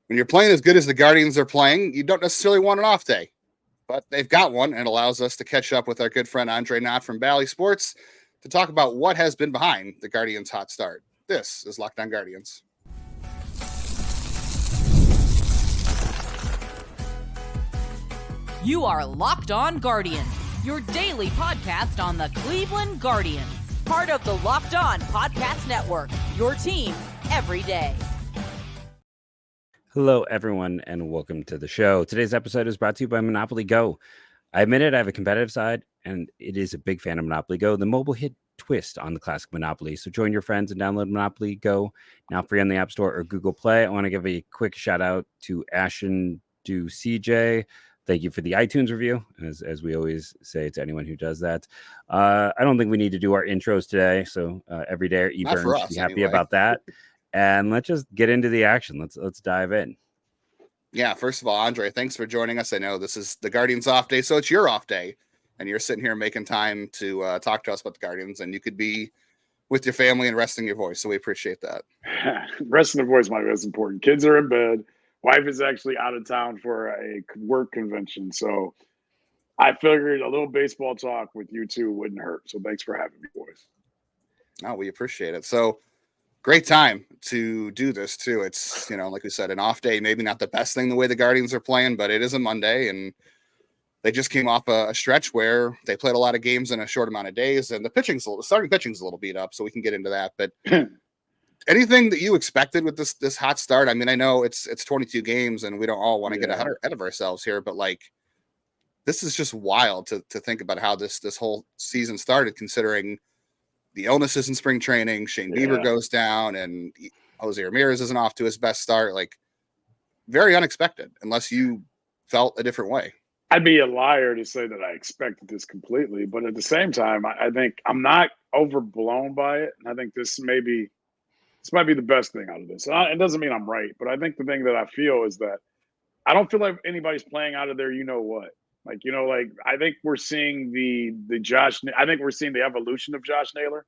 When you're playing as good as the Guardians are playing, you don't necessarily want an off day, but they've got one, and it allows us to catch up with our good friend Andre Knott from Bally Sports to talk about what has been behind the Guardians' hot start. This is Locked On Guardians. You are Locked On Guardians, your daily podcast on the Cleveland Guardians. Part of the Locked On Podcast Network, your team every day. Hello, everyone, and welcome to the show. Today's episode is brought to you by Monopoly Go. I admit it, I have a competitive side, and it is a big fan of Monopoly Go, the mobile hit twist on the classic Monopoly. So join your friends and download Monopoly Go, now free on the App Store or Google Play. I want to give a quick shout out to Ashen Do CJ. Thank you for the iTunes review, as we always say to anyone who does that. I don't think we need to do our intros today, so every day E-Burn should be happy about that. And let's just get into the action. Let's dive in. Yeah, first of all, Andre, thanks for joining us. I know this is the Guardians off day, so it's your off day, and you're sitting here making time to talk to us about the Guardians, and you could be with your family and resting your voice, so we appreciate that. Resting the voice might be most important. Kids are in bed. Wife is actually out of town for a work convention, so I figured a little baseball talk with you two wouldn't hurt. So thanks for having me, boys. Oh, we appreciate it. So great time to do this too. It's, like we said, an off day, maybe not the best thing the way the Guardians are playing, but it is a Monday, and they just came off a stretch where they played a lot of games in a short amount of days, and the starting pitching's a little beat up, so we can get into that. But anything that you expected with this hot start? I mean, I know it's 22 games, and we don't all want to get ahead of ourselves here, but this is just wild to think about how this whole season started, considering the illnesses in spring training. Shane Bieber goes down, and Jose Ramirez isn't off to his best start. Very unexpected, unless you felt a different way. I'd be a liar to say that I expected this completely, but at the same time, I think I'm not overblown by it, and I think this might be the best thing out of this. It doesn't mean I'm right, but I think the thing that I feel is that I don't feel like anybody's playing out of their what. I think we're seeing I think we're seeing the evolution of Josh Naylor.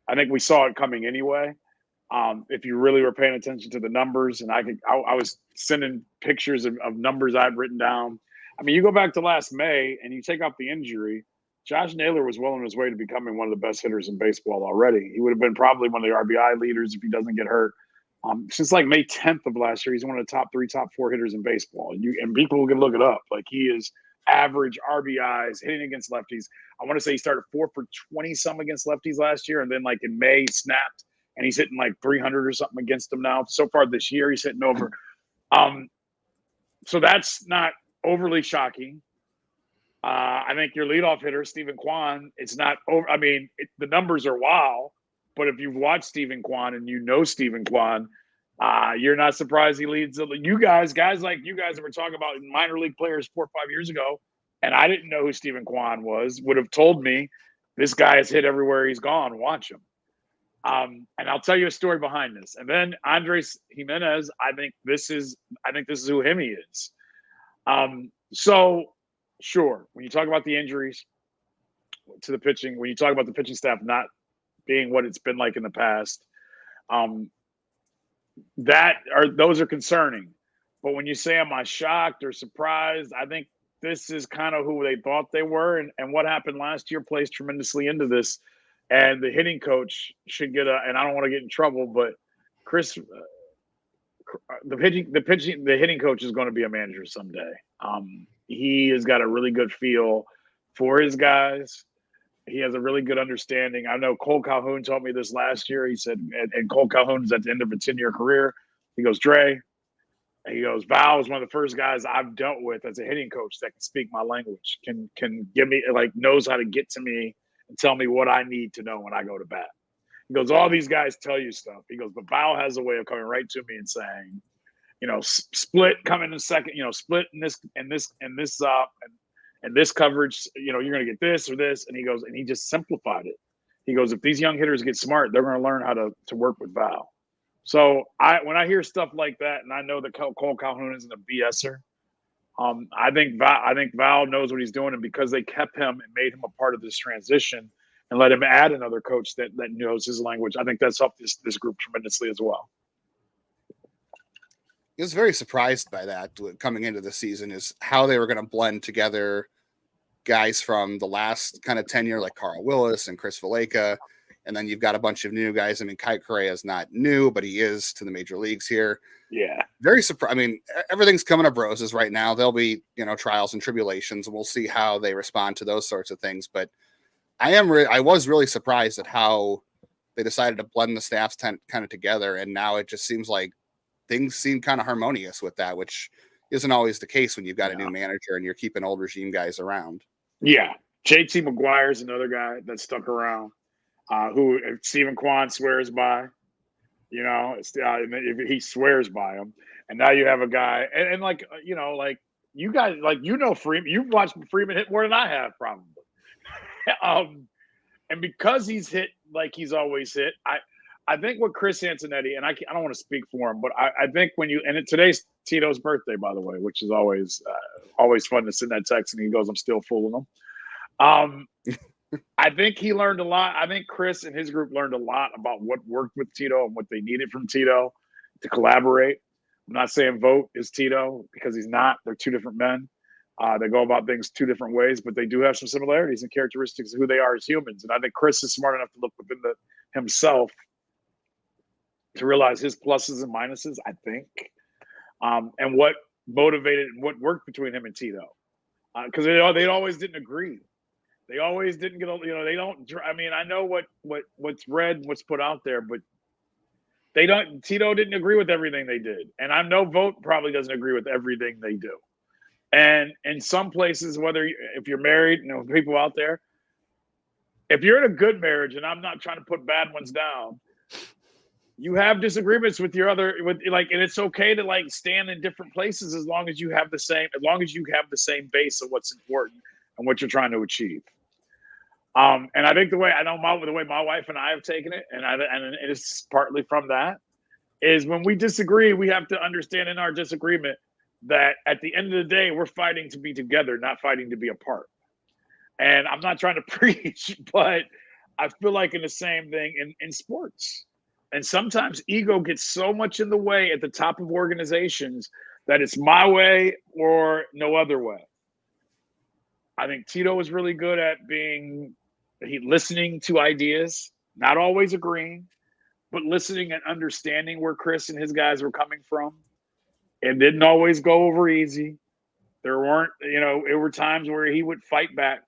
I think we saw it coming anyway. If you really were paying attention to the numbers, and I was sending pictures of numbers I'd written down. I mean, you go back to last May and you take off the injury, Josh Naylor was well on his way to becoming one of the best hitters in baseball already. He would have been probably one of the RBI leaders if he doesn't get hurt. Since May 10th of last year, he's one of the top 3, top 4 hitters in baseball. And people can look it up. He is average RBIs, hitting against lefties. I want to say he started 4 for 20 some against lefties last year, and then in May he snapped, and he's hitting 300 or something against them now. So far this year, he's hitting over. So that's not overly shocking. I think your leadoff hitter, Stephen Kwan, it's not over. I mean, the numbers are wow, but if you've watched Stephen Kwan and you know Stephen Kwan, you're not surprised he leads. Guys like you guys that were talking about minor league players 4 or 5 years ago, and I didn't know who Stephen Kwan was, would have told me this guy has hit everywhere he's gone. Watch him. And I'll tell you a story behind this. And then Andres Jimenez, I think this is who he is. So sure, when you talk about the injuries to the pitching, when you talk about the pitching staff not being what it's been like in the past, those are concerning. But when you say, am I shocked or surprised? I think this is kind of who they thought they were, and what happened last year plays tremendously into this. And the hitting coach should get and I don't want to get in trouble, but Chris, the hitting coach is going to be a manager someday. He has got a really good feel for his guys. He has a really good understanding. I know Cole Calhoun told me this last year. He said, and Cole Calhoun is at the end of a 10-year career. He goes, Dre, and he goes, Val is one of the first guys I've dealt with as a hitting coach that can speak my language, can give me, knows how to get to me and tell me what I need to know when I go to bat. He goes, all these guys tell you stuff. He goes, but Val has a way of coming right to me and saying, split coming in second, split in this coverage, you're going to get this or this. And he goes, and he just simplified it. He goes, if these young hitters get smart, they're going to learn how to work with Val. So when I hear stuff like that, and I know that Cole Calhoun isn't a BSer, I think Val knows what he's doing, and because they kept him and made him a part of this transition and let him add another coach that knows his language, I think that's helped this group tremendously as well. I was very surprised by that coming into the season, is how they were going to blend together guys from the last kind of tenure, like Carl Willis and Chris Valleca. And then you've got a bunch of new guys. I mean, Kite Correa is not new, but he is to the major leagues here. Yeah. Very surprised. I mean, everything's coming up roses right now. There'll be, trials and tribulations, and we'll see how they respond to those sorts of things. But I was really surprised at how they decided to blend the staffs kind of together. And now it just seems like things seem kind of harmonious with that, which isn't always the case when you've got a new manager and you're keeping old regime guys around. Yeah. JT McGuire is another guy that stuck around, who Stephen Kwan swears by. He swears by him. And now you have a guy, and like you guys, Freeman. You've watched Freeman hit more than I have, probably. And because he's hit like he's always hit, I think what Chris Antonetti, and I don't want to speak for him, but I think today's Tito's birthday, by the way, which is always fun to send that text, and he goes, "I'm still fooling him." I think he learned a lot. I think Chris and his group learned a lot about what worked with Tito and what they needed from Tito to collaborate. I'm not saying Vogt is Tito, because he's not. They're two different men. They go about things two different ways, but they do have some similarities and characteristics of who they are as humans. And I think Chris is smart enough to look within himself to realize his pluses and minuses, I think, and what motivated and what worked between him and Tito. Because they always didn't agree. They always didn't get, they don't. I mean, I know what's read, what's put out there, but they don't. Tito didn't agree with everything they did, and I know Vogt probably doesn't agree with everything they do. And in some places, if you're married, people out there, if you're in a good marriage, and I'm not trying to put bad ones down, you have disagreements with and it's okay to stand in different places as long as you have the same base of what's important and what you're trying to achieve. And I think the way my wife and I have taken it, and it's partly from that, is when we disagree, we have to understand in our disagreement that at the end of the day, we're fighting to be together, not fighting to be apart. And I'm not trying to preach, but I feel like in the same thing in sports. And sometimes ego gets so much in the way at the top of organizations that it's my way or no other way. I think Tito was really good at listening to ideas, not always agreeing, but listening and understanding where Chris and his guys were coming from. It didn't always go over easy. There weren't, it were times where he would fight back.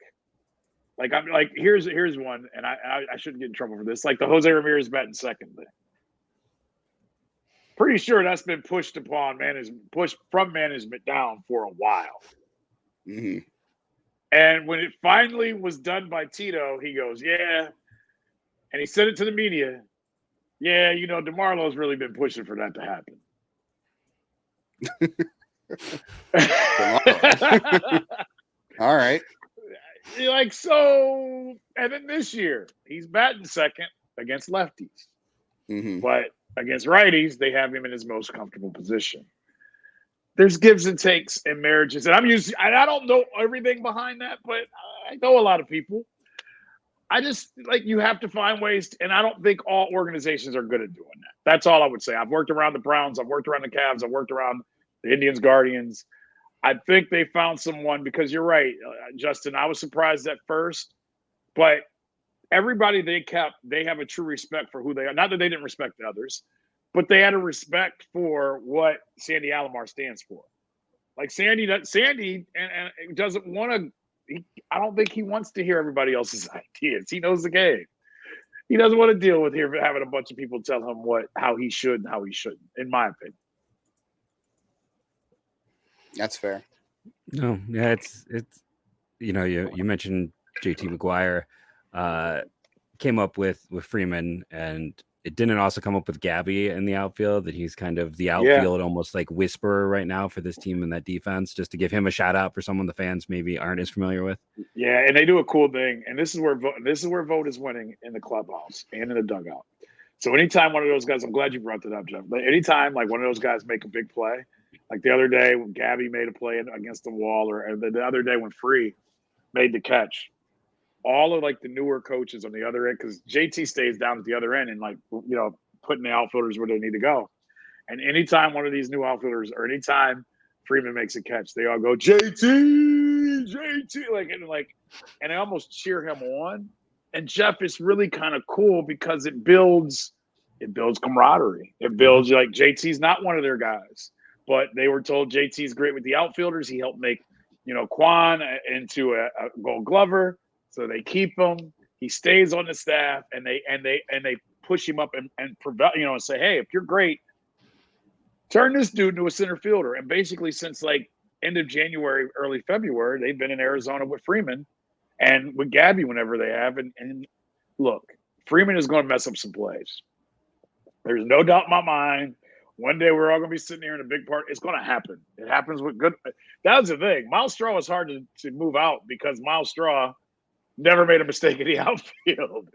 Here's one, and I shouldn't get in trouble for this. Like the Jose Ramirez batting second thing. Pretty sure that's been pushed from management down for a while. Mm-hmm. And when it finally was done by Tito, he goes, "Yeah," and he said it to the media. "Yeah, DeMarlo's really been pushing for that to happen." All right. And then this year he's batting second against lefties, but against righties they have him in his most comfortable position. There's gives and takes in marriages, and I don't know everything behind that, but I know a lot of people. I just you have to find ways, and I don't think all organizations are good at doing that. That's all I would say. I've worked around the Browns, I've worked around the Cavs, I've worked around the Indians, Guardians. I think they found someone, because you're right, Justin. I was surprised at first, but everybody they kept, they have a true respect for who they are. Not that they didn't respect the others, but they had a respect for what Sandy Alomar stands for. Like Sandy and doesn't want to. I don't think he wants to hear everybody else's ideas. He knows the game. He doesn't want to deal with having a bunch of people tell him how he should and how he shouldn't, in my opinion. That's fair. No, yeah, it's you mentioned JT McGuire came up with Freeman, and it didn't also come up with Gabby in the outfield, that he's kind of the outfield almost like whisperer right now for this team and that defense, just to give him a shout out for someone the fans maybe aren't as familiar with. Yeah, and they do a cool thing, and this is where Vogt is winning in the clubhouse and in the dugout. So anytime one of those guys, I'm glad you brought that up, Jeff. But anytime one of those guys make a big play, like the other day when Gabby made a play against the wall, or the other day when Free made the catch, all of the newer coaches on the other end, because JT stays down at the other end and putting the outfielders where they need to go. And anytime one of these new outfielders or anytime Freeman makes a catch, they all go, JT, and they almost cheer him on. And Jeff is really kind of cool because it builds camaraderie. It builds like JT's not one of their guys, but they were told JT's great with the outfielders. He helped make, Quan into a Gold Glover. So they keep him. He stays on the staff, and they push him up and and say, hey, if you're great, turn this dude into a center fielder. And basically, since like end of January, early February, they've been in Arizona with Freeman and with Gabby whenever they have. And look, Freeman is going to mess up some plays. There's no doubt in my mind. One day we're all going to be sitting here in a big part. It's going to happen. It happens with good. That's the thing. Miles Straw is hard to move out because Miles Straw never made a mistake in the outfield.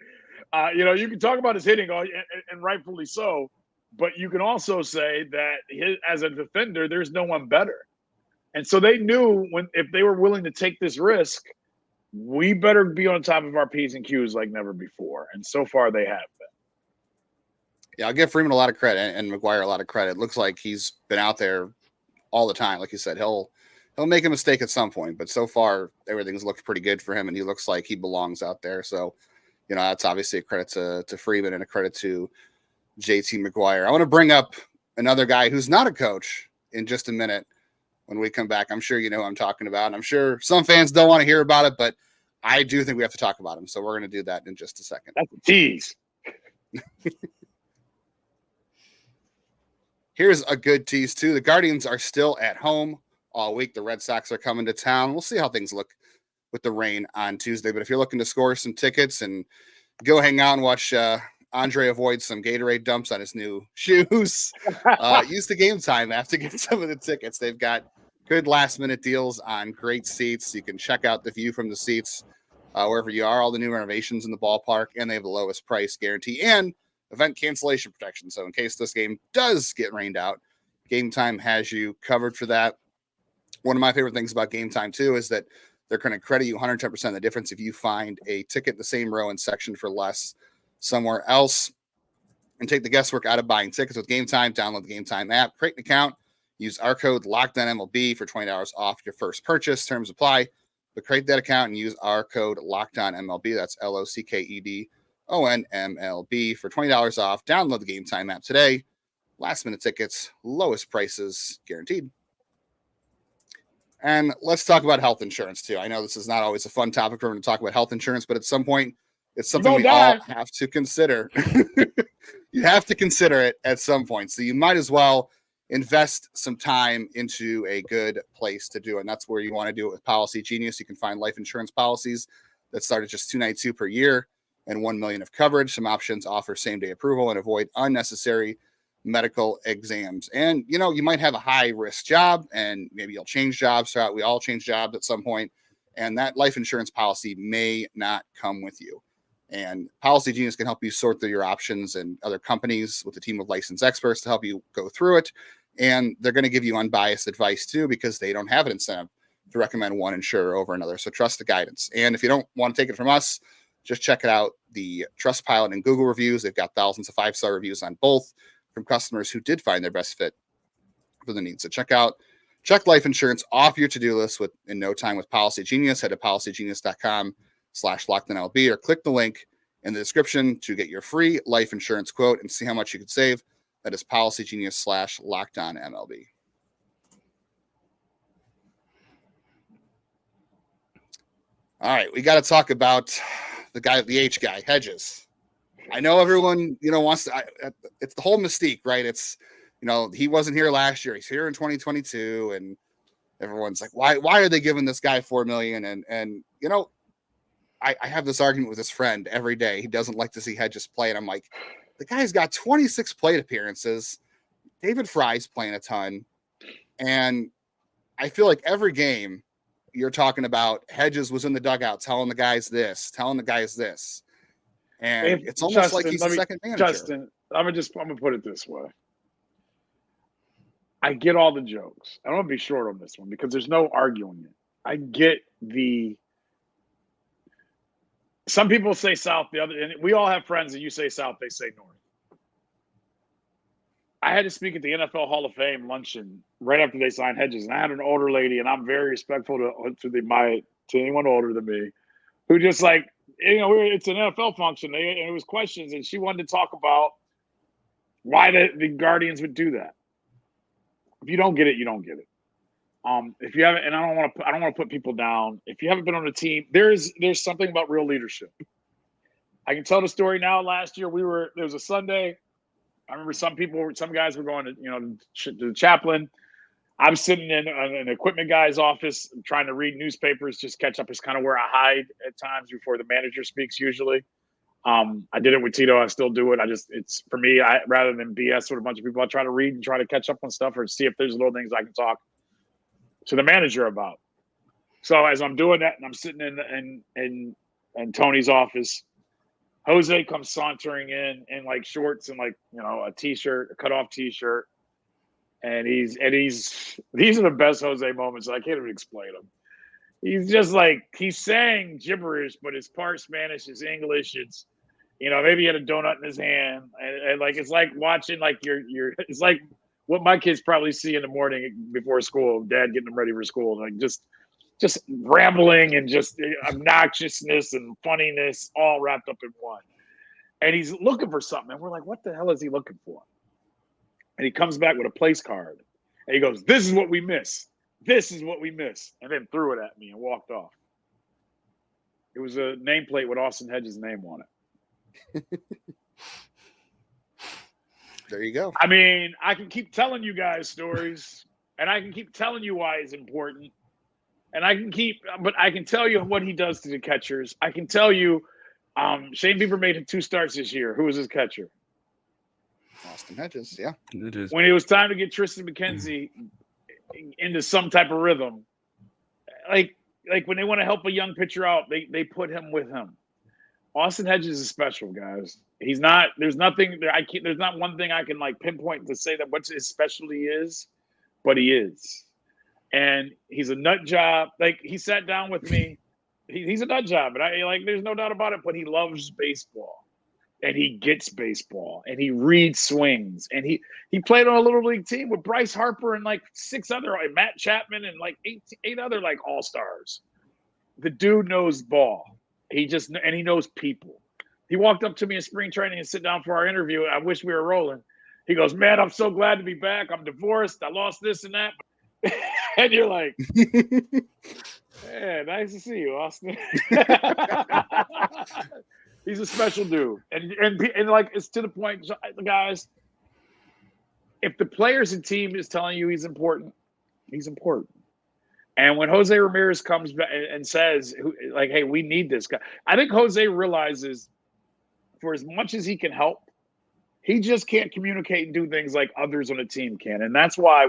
You can talk about his hitting, and rightfully so, but you can also say that as a defender, there's no one better. And so they knew if they were willing to take this risk, we better be on top of our P's and Q's like never before. And so far they have been. Yeah, I'll give Freeman a lot of credit and McGuire a lot of credit. It looks like he's been out there all the time. Like you said, he'll make a mistake at some point, but so far everything's looked pretty good for him, and he looks like he belongs out there. So, that's obviously a credit to Freeman and a credit to JT McGuire. I want to bring up another guy who's not a coach in just a minute when we come back. I'm sure you know who I'm talking about, and I'm sure some fans don't want to hear about it, but I do think we have to talk about him. So we're going to do that in just a second. That's a tease. Here's a good tease, too. The Guardians are still at home all week. The Red Sox are coming to town. We'll see how things look with the rain on Tuesday. But if you're looking to score some tickets and go hang out and watch Andre avoid some Gatorade dumps on his new shoes, use the Game Time app to get some of the tickets. They've got good last-minute deals on great seats. You can check out the view from the seats wherever you are, all the new renovations in the ballpark, and they have the lowest price guarantee and event cancellation protection. So in case this game does get rained out, Game Time has you covered for that. One of my favorite things about Game Time, too, is that they're going to credit you 110% of the difference if you find a ticket in the same row and section for less somewhere else. And take the guesswork out of buying tickets with Game Time. Download the Game Time app, create an account, use our code LOCKEDONMLB for $20 off your first purchase. Terms apply. But create that account and use our code LOCKEDONMLB. That's LOCKEDONMLB for $20 off. Download the Game Time app today. Last minute tickets, lowest prices guaranteed. And let's talk about health insurance, too. I know this is not always a fun topic for everyone to talk about health insurance, but at some point, it's something we all have to consider. You have to consider it at some point. So you might as well invest some time into a good place to do it. And that's where you want to do it with Policygenius. You can find life insurance policies that start at just $292 per year and $1 million of coverage. Some options offer same-day approval and avoid unnecessary medical exams. And you might have a high risk job, and maybe you'll change jobs throughout. We all change jobs at some point, and that life insurance policy may not come with you. And Policygenius can help you sort through your options and other companies with a team of licensed experts to help you go through it. And they're going to give you unbiased advice too, because they don't have an incentive to recommend one insurer over another. So trust the guidance. And if you don't want to take it from us, just check it out. The Trustpilot and Google reviews, they've got thousands of 5-star reviews on both from customers who did find their best fit for the needs. So check life insurance off your to-do list in no time with Policygenius. Head to policygenius.com/LockedOnMLB or click the link in the description to get your free life insurance quote and see how much you could save. That is Policygenius/LockedOnMLB. All right, we got to talk about the H guy, Hedges. I know everyone, wants to. It's the whole mystique, right? It's, he wasn't here last year. He's here in 2022, and everyone's like, why are they giving this guy $4 million? And I have this argument with this friend every day. He doesn't like to see Hedges play, and I'm like, the guy's got 26 plate appearances. David Fry's playing a ton, and I feel like every game you're talking about Hedges was in the dugout telling the guys this. And it's almost like he's the second manager. Justin, I'm gonna put it this way. I get all the jokes. I don't want to be short on this one because there's no arguing it. I get some people say South, and we all have friends, and you say South, they say North. I had to speak at the NFL Hall of Fame luncheon right after they signed Hedges, and I had an older lady, and I'm very respectful to anyone older than me, who just like, it's an NFL function. And it was questions, and she wanted to talk about why the Guardians would do that. If you don't get it, you don't get it. If you haven't, and I don't want to put people down. If you haven't been on a team, there's something about real leadership. I can tell the story now. Last year, there was a Sunday. I remember some guys were going to the chaplain. I'm sitting in an equipment guy's office trying to read newspapers, just catch up is kind of where I hide at times before the manager speaks usually. I did it with Tito. I still do it. It's for me, rather than BS with a bunch of people, I try to read and try to catch up on stuff or see if there's little things I can talk to the manager about. So as I'm doing that and I'm sitting in Tony's office, Jose comes sauntering in like shorts and like, a t-shirt, a cutoff t-shirt. And these are the best Jose moments. I can't even explain them. He's just like, he's saying gibberish, but it's part Spanish, it's English. It's, maybe he had a donut in his hand. And like, it's like watching like it's like what my kids probably see in the morning before school, dad getting them ready for school. Like just rambling and just obnoxiousness and funniness all wrapped up in one. And he's looking for something. And we're like, what the hell is he looking for? And he comes back with a place card. And he goes, this is what we miss. This is what we miss. And then threw it at me and walked off. It was a nameplate with Austin Hedges' name on it. There you go. I mean, I can keep telling you guys stories. And I can keep telling you why it's important. And but I can tell you what he does to the catchers. I can tell you, Shane Bieber made 2 starts this year. Who was his catcher? Austin Hedges, yeah. It is. When it was time to get Tristan McKenzie into some type of rhythm, like when they want to help a young pitcher out, they put him with him. Austin Hedges is special, guys. He's not. There's nothing. There's not one thing I can like pinpoint to say that what his specialty is, but he is. And he's a nut job. Like he sat down with me. He's a nut job, and there's no doubt about it. But he loves baseball, and he gets baseball, and he reads swings, and he played on a little league team with Bryce Harper and like 6 other, like Matt Chapman and like 8 other like all stars. The dude knows ball. He knows people. He walked up to me in spring training and sit down for our interview. I wish we were rolling. He goes, "Man, I'm so glad to be back. I'm divorced. I lost this and that." And you're like, "Yeah, nice to see you, Austin." He's a special dude, and like it's to the point, guys. If the players and team is telling you he's important, he's important. And when Jose Ramirez comes back and says, like, "Hey, we need this guy," I think Jose realizes, for as much as he can help, he just can't communicate and do things like others on the team can, and that's why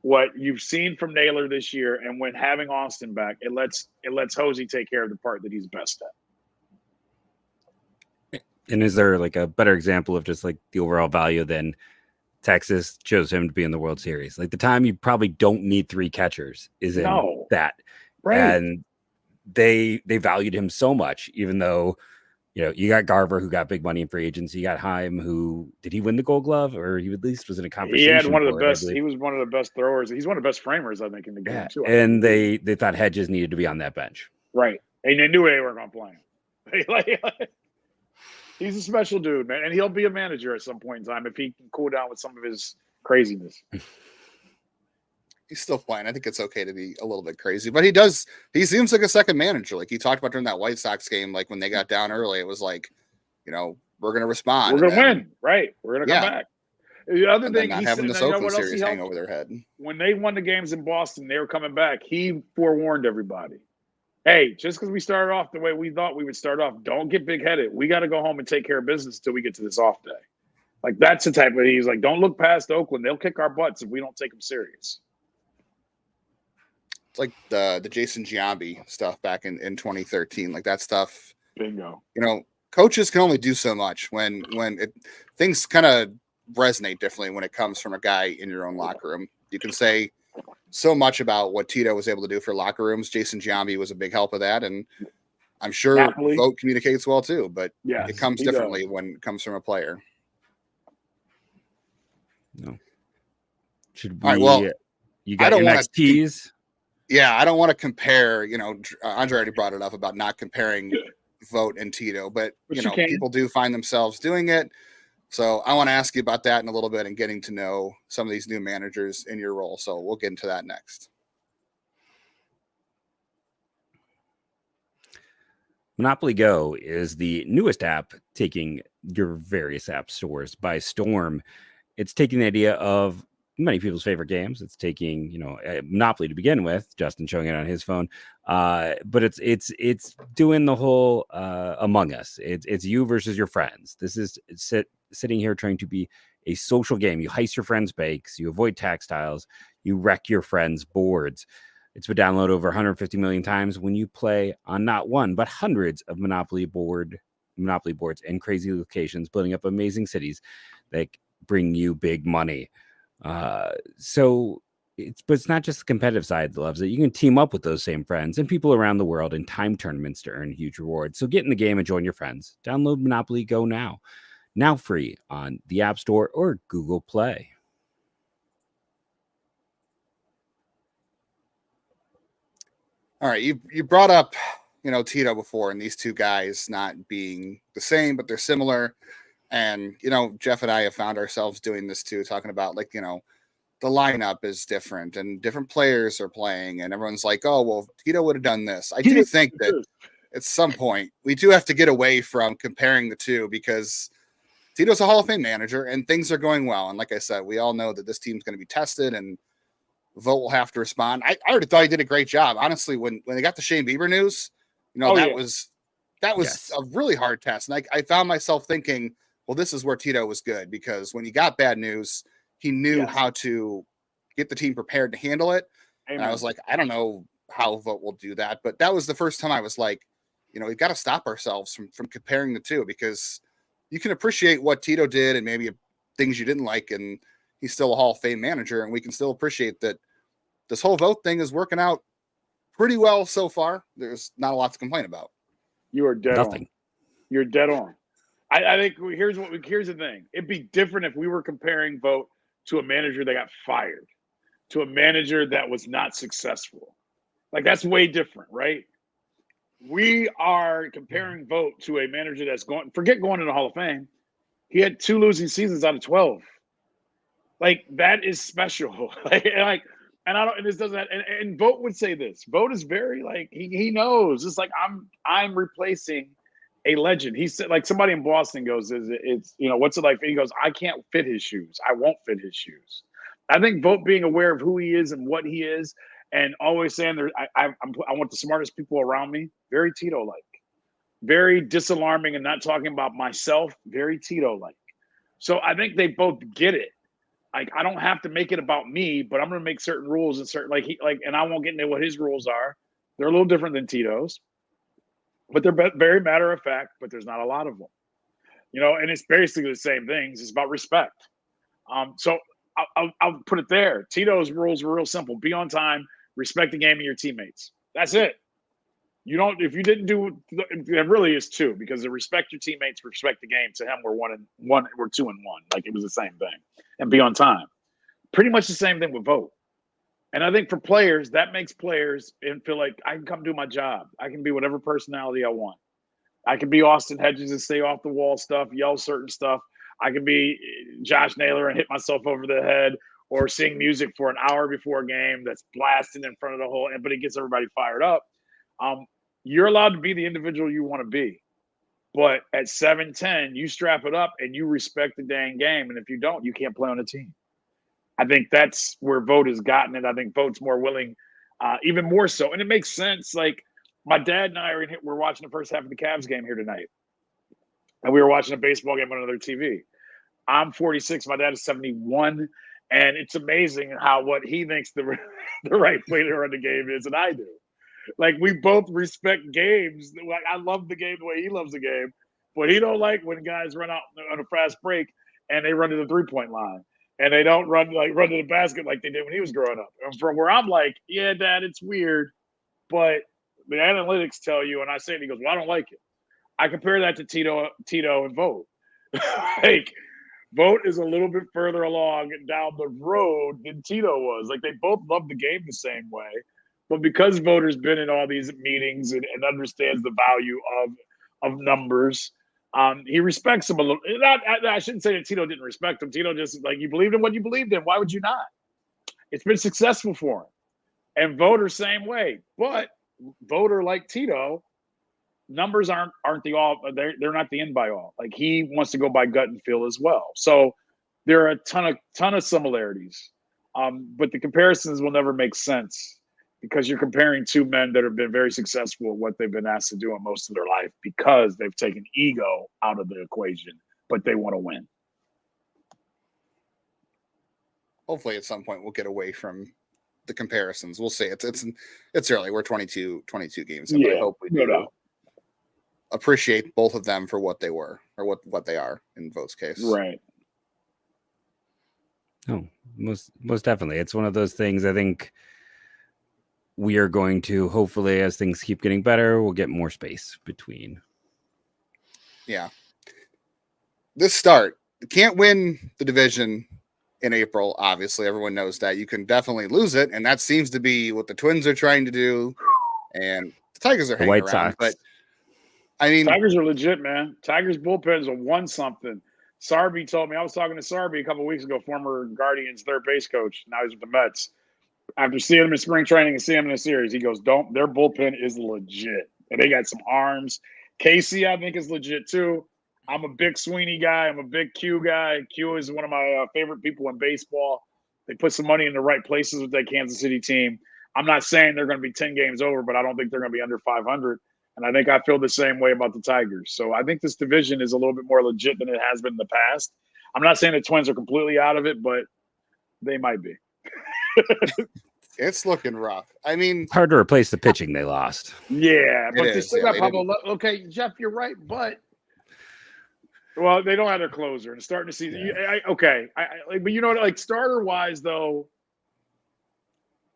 what you've seen from Naylor this year, and when having Austin back, it lets Jose take care of the part that he's best at. And is there like a better example of just like the overall value than Texas chose him to be in the World Series? Like the time you probably don't need 3 catchers is in that. Right. And they valued him so much, even though, you got Garver, who got big money in free agency. You got Heim, who did he win the Gold Glove, or he at least was in a conversation? He had one of the best. He was one of the best throwers. He's one of the best framers, I think, in the game too. And they thought Hedges needed to be on that bench, right? And they knew they weren't going to play him. He's a special dude, man, and he'll be a manager at some point in time if he can cool down with some of his craziness. He's still playing. I think it's okay to be a little bit crazy, but he seems like a second manager. Like he talked about during that White Sox game, like when they got down early, it was like, we're going to respond. We're going to win. Right. We're going to come back. The other thing, not having this Oakland series hang over their head. When they won the games in Boston, they were coming back. He forewarned everybody. Hey, just because we started off the way we thought we would start off, don't get big headed. We got to go home and take care of business until we get to this off day. Like that's the type of, he's like, don't look past Oakland. They'll kick our butts if we don't take them serious. It's like the Jason Giambi stuff back in 2013, like that stuff. Bingo. Coaches can only do so much when things kind of resonate differently when it comes from a guy in your own locker room. You can say so much about what Tito was able to do for locker rooms. Jason Giambi was a big help of that, and I'm sure Vogt communicates well too. But it comes differently when it comes from a player. No. Should All right, we? well, You I got don't your wanna next tease? Yeah, I don't want to compare. Andre already brought it up about not comparing Vogt and Tito, but But you can. people do find themselves doing it. So I want to ask you about that in a little bit and getting to know some of these new managers in your role. So we'll get into that next. Monopoly Go is the newest app taking your various app stores by storm. It's taking the idea of many people's favorite games. It's taking, Monopoly to begin with, Justin showing it on his phone. But it's doing the whole Among Us. It's you versus your friends. This is sitting here trying to be a social game. You heist your friends' bakes, you avoid textiles, you wreck your friends' boards. It's been downloaded over 150 million times when you play on not one, but hundreds of Monopoly boards in crazy locations, building up amazing cities that bring you big money. But it's not just the competitive side that loves it. You can team up with those same friends and people around the world in time tournaments to earn huge rewards. So get in the game and join your friends. Download Monopoly Go now free on the App Store or Google Play. All right, you brought up, Tito before, and these two guys not being the same, but they're similar. And Jeff and I have found ourselves doing this too, talking about the lineup is different and different players are playing, and everyone's like, "Oh, well, Tito would have done this." I do think that at some point we do have to get away from comparing the two because Tito's a Hall of Fame manager and things are going well. And like I said, we all know that this team's going to be tested and Vogt will have to respond. I already thought he did a great job. Honestly, when they got the Shane Bieber news, that was Yes. a really hard test. And I found myself thinking, well, this is where Tito was good because when he got bad news, he knew how to get the team prepared to handle it. Amen. And I was like, I don't know how Vogt will do that. But that was the first time I was like, we've got to stop ourselves from comparing the two because you can appreciate what Tito did and maybe things you didn't like. And he's still a Hall of Fame manager. And we can still appreciate that this whole Vogt thing is working out pretty well so far. There's not a lot to complain about. You are dead Nothing. on. You're dead on. I think here's the thing. It'd be different if we were comparing Vogt to a manager that got fired, to a manager that was not successful. Like that's way different, right? We are comparing Vogt to a manager that's going in the Hall of Fame. He had 2 losing seasons out of 12. Like that is special. And I don't. And this doesn't. And Vogt would say this. Vogt is very he knows. It's like I'm replacing a legend. He said like somebody in Boston goes, it's what's it like? He goes, I can't fit his shoes. I won't fit his shoes. I think Vogt being aware of who he is and what he is, and always saying I want the smartest people around me. Very Tito like, very disalarming and not talking about myself. Very Tito like. So I think they both get it. Like I don't have to make it about me, but I'm going to make certain rules and and I won't get into what his rules are. They're a little different than Tito's, but they're very matter of fact. But there's not a lot of them, and it's basically the same things. It's about respect. So I'll put it there. Tito's rules were real simple: be on time, respect the game and your teammates. That's it. If you didn't do, it really is 2 because the respect your teammates, respect the game. To him, we're 1-1, we're 2-1. Like it was the same thing, and be on time. Pretty much the same thing with Vogt. And I think for players, that makes players and feel like I can come do my job. I can be whatever personality I want. I can be Austin Hedges and stay off the wall stuff, yell certain stuff. I can be Josh Naylor and hit myself over the head, or sing music for an hour before a game that's blasting in front of the whole, but it gets everybody fired up. You're allowed to be the individual you want to be. But at 7-10, you strap it up and you respect the dang game. And if you don't, you can't play on a team. I think that's where Vogt has gotten it. I think Vogt's more willing, even more so. And it makes sense. Like my dad and I we're watching the first half of the Cavs game here tonight. And we were watching a baseball game on another TV. I'm 46. My dad is 71. And it's amazing how what he thinks the right way to run the game is, and I do. Like we both respect games. Like I love the game the way he loves the game, but he don't like when guys run out on a fast break and they run to the 3-point line and they don't run to the basket like they did when he was growing up. And from where I'm like, yeah, Dad, it's weird, but the analytics tell you. And I say it, and he goes, well, I don't like it. I compare that to Tito and Vogt. Like Vogt is a little bit further along down the road than Tito was. Like, they both love the game the same way. But because Voter's been in all these meetings and understands the value of numbers, he respects him a little. I shouldn't say that Tito didn't respect him. Tito just, like, you believed in what you believed in. Why would you not? It's been successful for him. And Voter, same way. But Voter, like Tito, numbers aren't the all. They're not the end by all. Like, he wants to go by gut and feel as well. So there are a ton of similarities, but the comparisons will never make sense because you're comparing two men that have been very successful at what they've been asked to do in most of their life because they've taken ego out of the equation, but they want to win. Hopefully, at some point, we'll get away from the comparisons. We'll see. It's early. We're 22 games in. Yeah, I hope we do appreciate both of them for what they were or what they are in Vogt's case. Right. Oh, most definitely. It's one of those things. I think we are going to, hopefully, as things keep getting better, we'll get more space between. Yeah. This start, can't win the division in April. Obviously, everyone knows that. You can definitely lose it, and that seems to be what the Twins are trying to do. And the Tigers are hanging White around. Sox. But I mean, Tigers are legit, man. Tigers bullpens are won something. Sarby told me, I was talking to Sarby a couple of weeks ago, former Guardians third base coach. Now he's with the Mets. After seeing him in spring training and seeing him in a series, he goes, their bullpen is legit. And they got some arms. Casey, I think, is legit too. I'm a big Sweeney guy. I'm a big Q guy. Q is one of my favorite people in baseball. They put some money in the right places with that Kansas City team. I'm not saying they're going to be 10 games over, but I don't think they're going to be under 500. And I think I feel the same way about the Tigers. So I think this division is a little bit more legit than it has been in the past. I'm not saying the Twins are completely out of it, but they might be. It's looking rough. I mean, hard to replace the pitching they lost. Yeah, but they still got they Pablo. Okay, Jeff, you're right, but they don't have their closer and starting to see. Yeah. But you know what? Like, starter wise, though,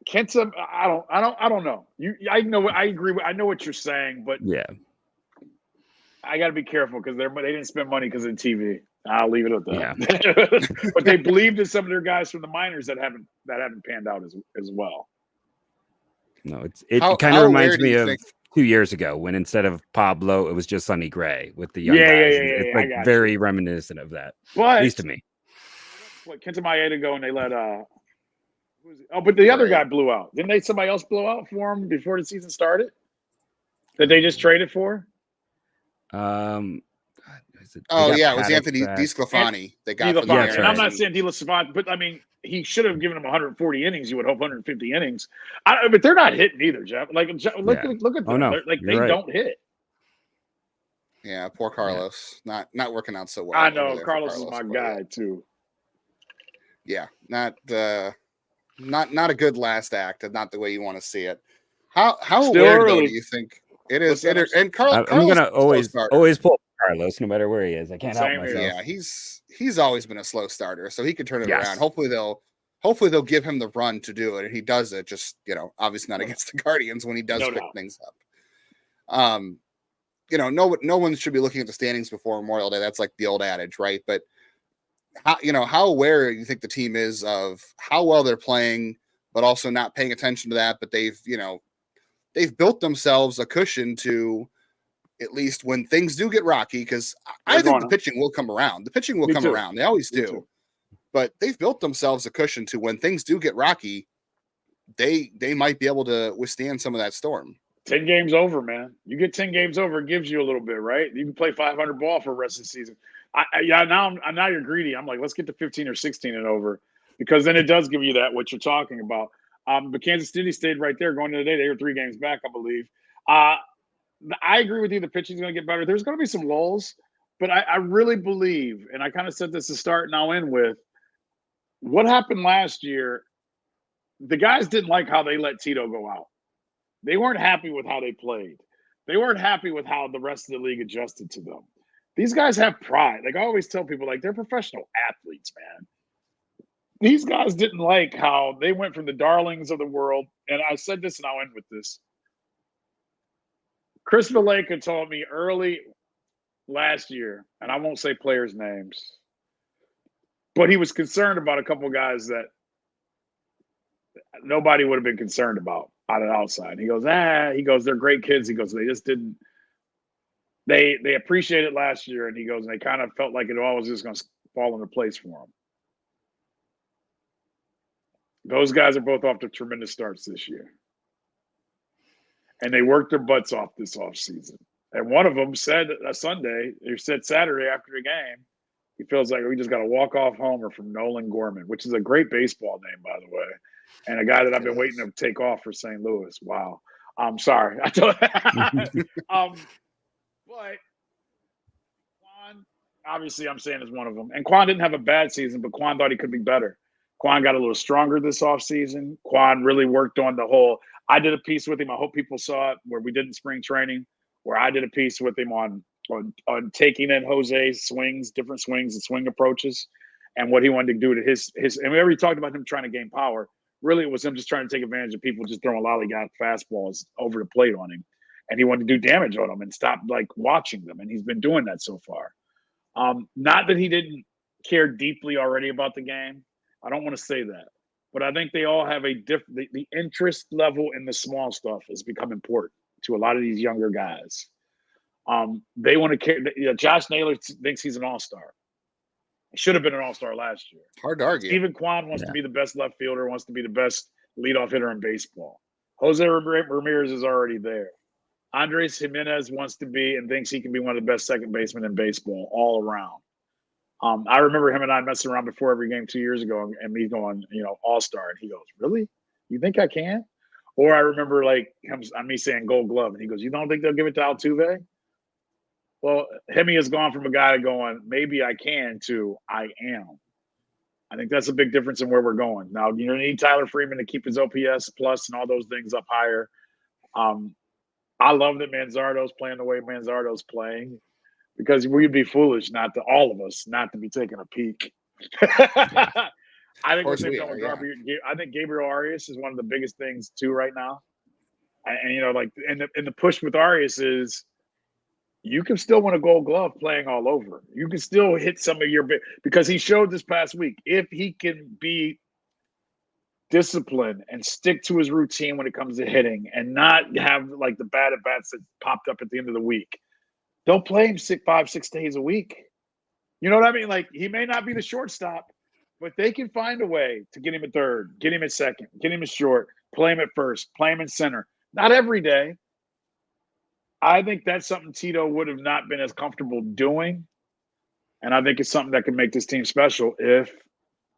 Kenta, I don't know. I know. I agree. I know what you're saying, but yeah, I got to be careful because they didn't spend money because of TV. I'll leave it at that. Yeah. But they believed in some of their guys from the minors that haven't panned out as well. No, it kind of reminds me of 2 years ago when instead of Pablo, it was just Sonny Gray with the young guys. It's like very reminiscent of that, at least to me. What, Kenta Maeda go and they let but the other guy blew out. Didn't somebody else blow out for him before the season started? That they just traded for? It was Anthony DeSclafani. They got from there. And I'm not saying DeSclafani, but I mean, he should have given him 140 innings. You would hope 150 innings. But they're not hitting either, Jeff. Like, look at them. Oh, no. They don't hit. Yeah, poor Carlos. Not working out so well. I know Carlos is my guy too. Yeah, not a good last act. Not the way you want to see it. How weird though do you think it is? And Carlos, I'm gonna always pull Carlos no matter where he is. I can't help myself. Yeah, he's always been a slow starter, so he could turn it around. Hopefully they'll give him the run to do it, and he does it. Just obviously not against the Guardians when he does pick things up. No one should be looking at the standings before Memorial Day. That's like the old adage, right? But how aware you think the team is of how well they're playing, but also not paying attention to that. But they've built themselves a cushion to, at least when things do get rocky, because I think the pitching will come around. The pitching will come around. They always do. But they've built themselves a cushion to when things do get rocky, they might be able to withstand some of that storm. 10 games over, man. You get 10 games over, it gives you a little bit, right? You can play 500 ball for the rest of the season. Now you're greedy. I'm like, let's get to 15 or 16 and over, because then it does give you that, what you're talking about. But Kansas City stayed right there going into the day. They were 3 games back, I believe. I agree with you. The pitching's going to get better. There's going to be some lulls, but I really believe, and I kind of said this to start and I'll end with, what happened last year, the guys didn't like how they let Tito go out. They weren't happy with how they played. They weren't happy with how the rest of the league adjusted to them. These guys have pride. Like I always tell people, like, they're professional athletes, man. These guys didn't like how they went from the darlings of the world. And I said this, and I'll end with this. Chris Valleca told me early last year, and I won't say players' names, But he was concerned about a couple of guys that nobody would have been concerned about on the outside. He goes, they're great kids. He goes, they just didn't. They appreciated last year, and he goes, and they kind of felt like it all was just going to fall into place for them. Those guys are both off to tremendous starts this year. And they worked their butts off this offseason. And one of them said Saturday after the game, he feels like we just got a walk-off homer from Nolan Gorman, which is a great baseball name, by the way, and a guy that I've been waiting to take off for St. Louis. Wow. I'm sorry. But Quan, obviously I'm saying is one of them. And Quan didn't have a bad season, but Quan thought he could be better. Quan got a little stronger this offseason. Quan really worked on the whole – I did a piece with him. I hope people saw it where we did in spring training, where I did a piece with him on taking in Jose's swings, different swings and swing approaches, and what he wanted to do to his. And we already talked about him trying to gain power. Really, it was him just trying to take advantage of people just throwing lollygag fastballs over the plate on him, and he wanted to do damage on them and stop like watching them. And he's been doing that so far. Not that he didn't care deeply already about the game. I don't want to say that, but I think they all have a different. The interest level in the small stuff has become important to a lot of these younger guys. They want to care. Josh Naylor thinks he's an all-star. He should have been an all-star last year. Hard to argue. Stephen Quan wants to be the best left fielder, wants to be the best leadoff hitter in baseball. Jose Ramirez is already there. Andres Jimenez wants to be and thinks he can be one of the best second basemen in baseball all around. I remember him and I messing around before every game 2 years ago and me going, all-star. And he goes, really? You think I can? Or I remember me saying Gold Glove. And he goes, you don't think they'll give it to Altuve? Well, Hemi has gone from a guy going, maybe I can, to I am. I think that's a big difference in where we're going. Now, you need Tyler Freeman to keep his OPS plus and all those things up higher. I love that Manzardo's playing the way Manzardo's playing because we'd be foolish all of us, not to be taking a peek. I think I think Gabriel Arias is one of the biggest things too right now. And the push with Arias is you can still win a Gold Glove playing all over. You can still hit some of your because he showed this past week if he can be disciplined and stick to his routine when it comes to hitting and not have like the bad at bats that popped up at the end of the week. They'll play him 5-6 days a week. You know what I mean? Like he may not be the shortstop, but they can find a way to get him at third, get him at second, get him at short, play him at first, play him in center. Not every day. I think that's something Tito would have not been as comfortable doing. And I think it's something that can make this team special if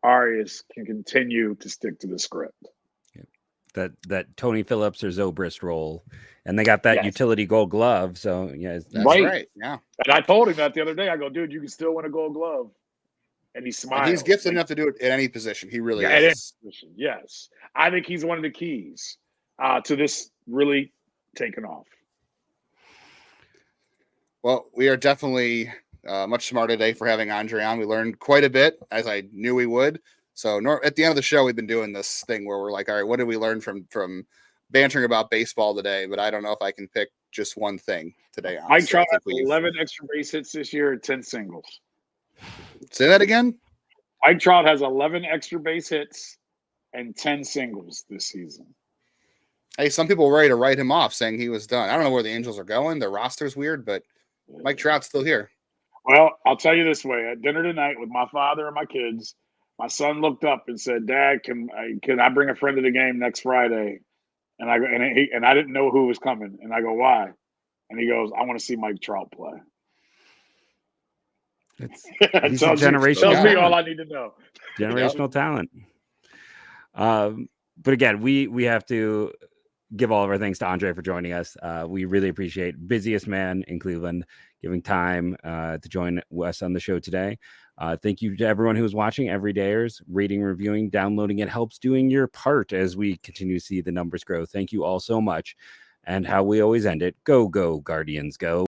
Arias can continue to stick to the script. Yeah. That Tony Phillips or Zobrist role. And they got that utility Gold Glove. So, yeah. That's right. Yeah. And I told him that the other day. I go, dude, you can still win a Gold Glove. And he smiled. And he's gifted enough to do it at any position. He really is. Yes. I think he's one of the keys to this really taking off. Well, we are definitely much smarter today for having Andre on. We learned quite a bit, as I knew we would. So at the end of the show, we've been doing this thing where we're like, all right, what did we learn from bantering about baseball today? But I don't know if I can pick just one thing today. Mike Trout had 11 extra base hits this year and 10 singles. Say that again? Mike Trout has 11 extra base hits and 10 singles this season. Hey, some people were ready to write him off saying he was done. I don't know where the Angels are going. Their roster's weird, but Mike Trout's still here. Well, I'll tell you this way. At dinner tonight with my father and my kids, my son looked up and said, Dad, can I bring a friend to the game next Friday? And I go, and I didn't know who was coming. And I go, why? And he goes, I want to see Mike Trout play. He's a generational tells me all I need to know. Generational talent. But again, we have to give all of our thanks to Andre for joining us. We really appreciate busiest man in Cleveland giving time to join us on the show today. Thank you to everyone who's watching, everydayers, rating, reviewing, downloading. It helps doing your part as we continue to see the numbers grow. Thank you all so much. And how we always end it, go, Guardians, go.